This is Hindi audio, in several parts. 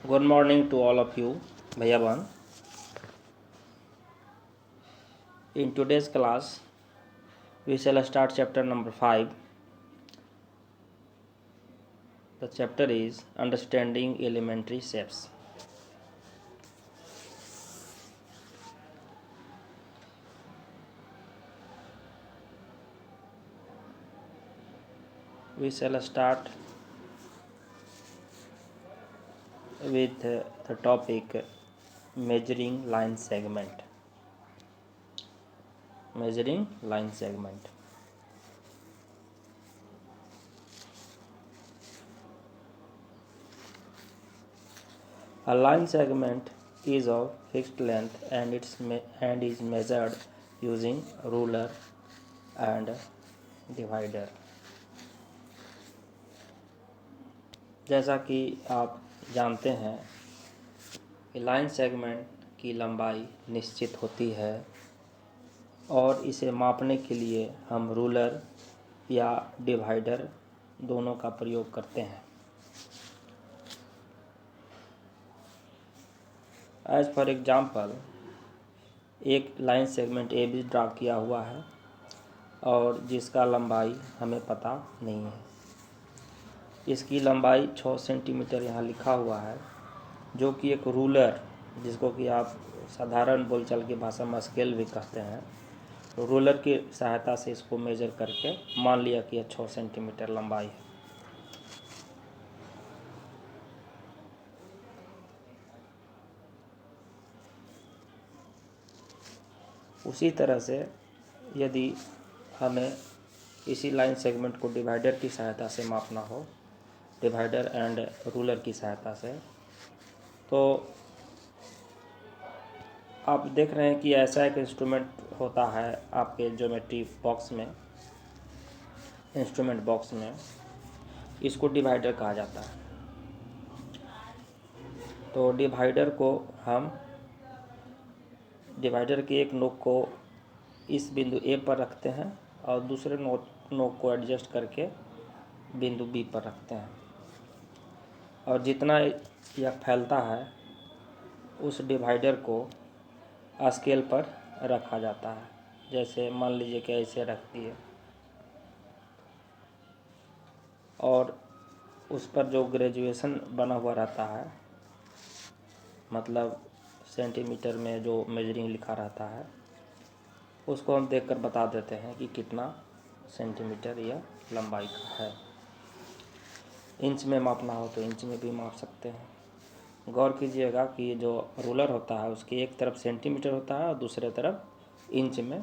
Good morning to all of you, Bhayaban. In today's class, we shall start chapter number 5. The chapter is Understanding Elementary Shapes. We shall start with the topic measuring line segment. Measuring line segment. A line segment is of fixed length and is measured using ruler and divider. जैसा कि आप जानते हैं कि लाइन सेगमेंट की लंबाई निश्चित होती है और इसे मापने के लिए हम रूलर या डिवाइडर दोनों का प्रयोग करते हैं। एज फॉर एग्जांपल, एक line segment A B draw किया हुआ है और जिसका लंबाई हमें पता नहीं है। इसकी लंबाई 6 सेंटीमीटर यहाँ लिखा हुआ है, जो कि एक रूलर, जिसको कि आप साधारण बोलचाल की भाषा में स्केल भी कहते हैं, रूलर की सहायता से इसको मेजर करके मान लिया कि यह 6 सेंटीमीटर लंबाई है। उसी तरह से यदि हमें इसी लाइन सेगमेंट को डिवाइडर की सहायता से मापना हो, डिवाइडर एंड रूलर की सहायता से, तो आप देख रहे हैं कि ऐसा एक इंस्ट्रूमेंट होता है आपके ज्योमेट्री बॉक्स में, इंस्ट्रूमेंट बॉक्स में। इसको डिवाइडर कहा जाता है। तो डिवाइडर को हम डिवाइडर के एक नोक को इस बिंदु ए पर रखते हैं और दूसरे नोक को एडजस्ट करके बिंदु बी पर रखते हैं, और जितना यह फैलता है उस डिवाइडर को स्केल पर रखा जाता है। जैसे मान लीजिए कि ऐसे रख दिए और उस पर जो ग्रेजुएशन बना हुआ रहता है, मतलब सेंटीमीटर में जो मेजरिंग लिखा रहता है, उसको हम देखकर बता देते हैं कि कितना सेंटीमीटर यह लंबाई का है। इंच में मापना हो तो इंच में भी माप सकते हैं। गौर कीजिएगा कि जो रूलर होता है उसकी एक तरफ सेंटीमीटर होता है और दूसरे तरफ इंच में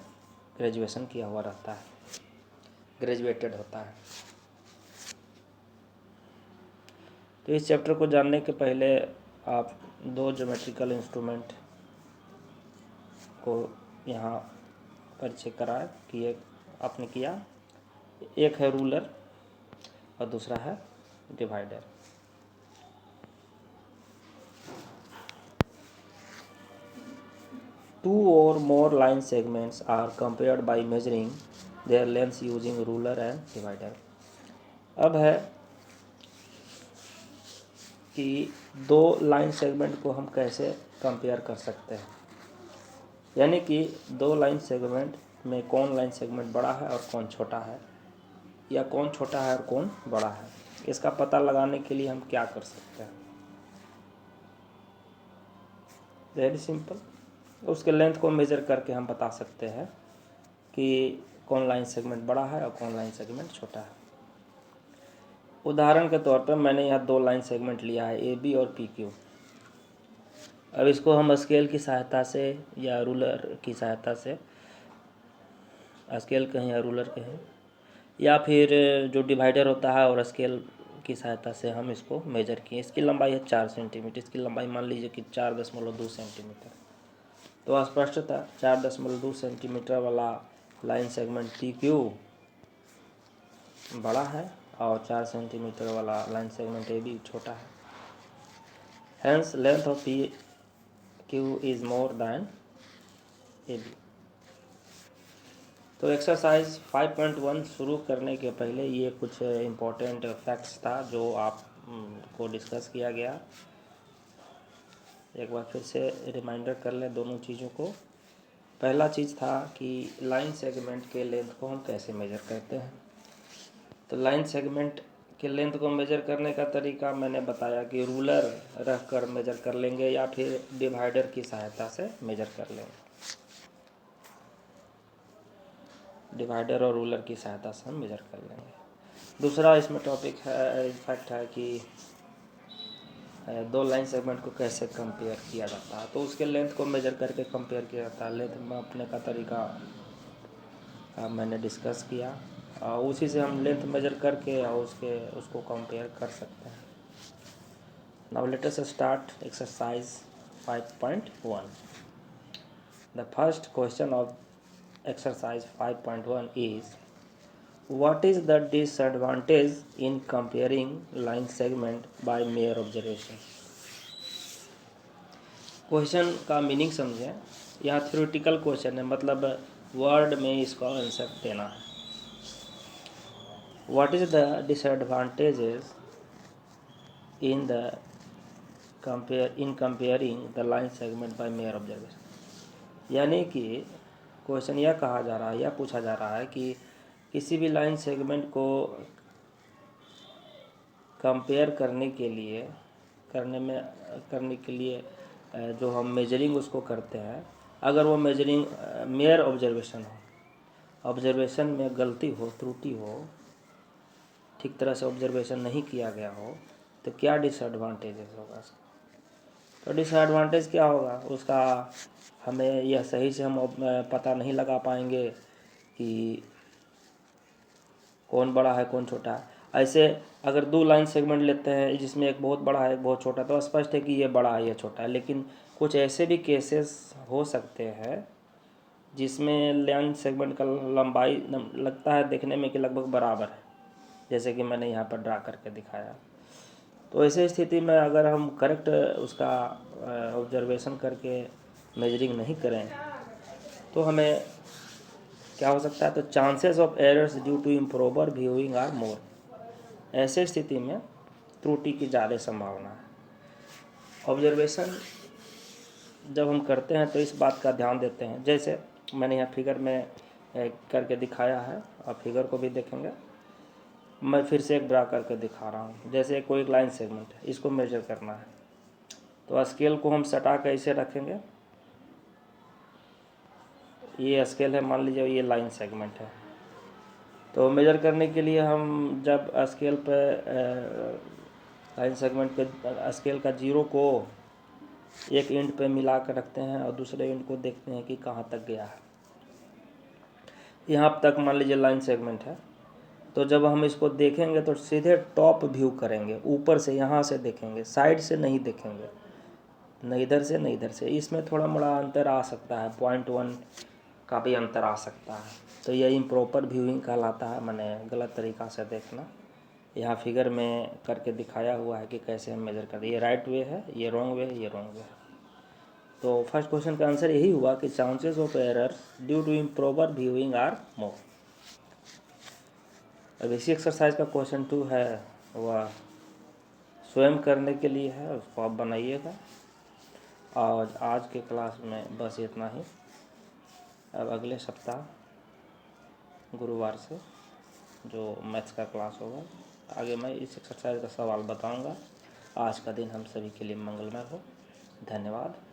ग्रेजुएशन किया हुआ रहता है, ग्रेजुएटेड होता है। तो इस चैप्टर को जानने के पहले आप दो ज्योमेट्रिकल इंस्ट्रूमेंट को यहाँ परिचय कराए कि एक आपने किया। एक है रूलर और दूसरा है divider. Two or more line segments are compared by measuring their lengths using ruler and divider. अब है कि दो लाइन सेगमेंट को हम कैसे कंपेयर कर सकते हैं, यानी कि दो लाइन सेगमेंट में कौन लाइन सेगमेंट बड़ा है और कौन छोटा है, या कौन छोटा है और कौन बड़ा है। इसका पता लगाने के लिए हम क्या कर सकते हैं? Very simple. उसके लेंथ को मेज़र करके हम बता सकते हैं कि कौन लाइन सेगमेंट बड़ा है और कौन लाइन सेगमेंट छोटा है। उदाहरण के तौर पर मैंने यहाँ दो लाइन सेगमेंट लिया है, ए बी और पी क्यू। अब इसको हम स्केल की सहायता से या रूलर की सहायता से, स्केल कहें या रूलर कहें, या फिर जो डिवाइडर होता है और स्केल की सहायता से हम इसको मेजर किए। इसकी लंबाई है 4 सेंटीमीटर, इसकी लंबाई मान लीजिए कि 4.2 सेंटीमीटर। तो स्पष्टतः 4.2 सेंटीमीटर वाला लाइन सेगमेंट पी क्यू बड़ा है और 4 सेंटीमीटर वाला लाइन सेगमेंट ए बी छोटा है। Hence length of PQ is more than AB। तो एक्सरसाइज 5.1 शुरू करने के पहले ये कुछ इम्पोर्टेंट फैक्ट्स था जो आप को डिस्कस किया गया। एक बार फिर से रिमाइंडर कर लें दोनों चीज़ों को। पहला चीज़ था कि लाइन सेगमेंट के लेंथ को हम कैसे मेजर करते हैं। तो लाइन सेगमेंट के लेंथ को मेजर करने का तरीका मैंने बताया कि रूलर रख कर मेजर कर लेंगे या फिर डिवाइडर की सहायता से मेजर कर लेंगे। डिवाइडर और रूलर की सहायता से हम मेजर कर लेंगे। दूसरा इसमें टॉपिक है, फैक्ट है कि दो लाइन सेगमेंट को कैसे कंपेयर किया जाता है। तो उसके लेंथ को मेजर करके कंपेयर किया जाता है। लेंथ मापने का तरीका मैंने डिस्कस किया, उसी से हम लेंथ मेजर करके और उसको कंपेयर कर सकते हैं। Now let us start exercise 5.1। The first question of exercise 5.1 is what is the disadvantage in comparing line segment by mere observation। Question का मीनिंग समझें। यहाँ थ्योरेटिकल क्वेश्चन है, मतलब वर्ड में इसका आंसर देना है। What is the disadvantages in comparing the line segment by mere observation. यानी कि क्वेश्चन यह कहा जा रहा है, यह पूछा जा रहा है कि किसी भी लाइन सेगमेंट को कंपेयर करने के लिए जो हम मेजरिंग उसको करते हैं, अगर वो मेजरिंग मेयर ऑब्जर्वेशन हो, ऑब्जर्वेशन में गलती हो, त्रुटि हो, ठीक तरह से ऑब्जर्वेशन नहीं किया गया हो, तो क्या डिसएडवांटेजेस होगा इसका। तो डिसएडवांटेज क्या होगा उसका, हमें यह सही से हम पता नहीं लगा पाएंगे कि कौन बड़ा है कौन छोटा है। ऐसे अगर दो लाइन सेगमेंट लेते हैं जिसमें एक बहुत बड़ा है एक बहुत छोटा, तो स्पष्ट है कि ये बड़ा है ये छोटा है। लेकिन कुछ ऐसे भी केसेस हो सकते हैं जिसमें लाइन सेगमेंट का लंबाई लगता है देखने में कि लगभग बराबर है, जैसे कि मैंने यहाँ पर ड्रा करके दिखाया। तो ऐसे स्थिति में अगर हम करेक्ट उसका ऑब्जर्वेशन करके मेजरिंग नहीं करें तो हमें क्या हो सकता है, तो chances of errors due to improper viewing are more. ऐसे स्थिति में त्रुटि की ज़्यादा संभावना है। ऑब्जर्वेशन जब हम करते हैं तो इस बात का ध्यान देते हैं, जैसे मैंने यहाँ फिगर में करके दिखाया है, आप फिगर को भी देखेंगे। मैं फिर से एक ड्रा करके दिखा रहा हूँ। जैसे कोई लाइन सेगमेंट है, इसको मेजर करना है, तो स्केल को हम सटा कर ऐसे रखेंगे। ये स्केल है, मान लीजिए ये लाइन सेगमेंट है। तो मेजर करने के लिए हम जब स्केल पर लाइन सेगमेंट पे स्केल का जीरो को एक एंड पे मिला कर रखते हैं और दूसरे एंड को देखते हैं कि कहाँ तक गया है। यहाँ तक मान लीजिए लाइन सेगमेंट है, तो जब हम इसको देखेंगे तो सीधे टॉप व्यू करेंगे, ऊपर से यहाँ से देखेंगे, साइड से नहीं देखेंगे, न इधर से न इधर से। इसमें थोड़ा मोड़ा अंतर आ सकता है, 0.1 का भी अंतर आ सकता है। तो यह इम्प्रॉपर व्यूइंग कहलाता है, मैंने गलत तरीक़ा से देखना। यहाँ फिगर में करके दिखाया हुआ है कि कैसे हम मेजर करते हैं। ये राइट वे है, ये रॉन्ग वे है, ये रॉन्ग वे है। तो फर्स्ट क्वेश्चन का आंसर यही हुआ कि chances of error due to improper viewing are more. अब इसी एक्सरसाइज का क्वेश्चन 2 है, वह स्वयं करने के लिए है, उसको आप बनाइएगा। और आज के क्लास में बस इतना ही। अब अगले सप्ताह गुरुवार से जो मैथ्स का क्लास होगा, आगे मैं इस एक्सरसाइज का सवाल बताऊंगा। आज का दिन हम सभी के लिए मंगलमय हो। धन्यवाद।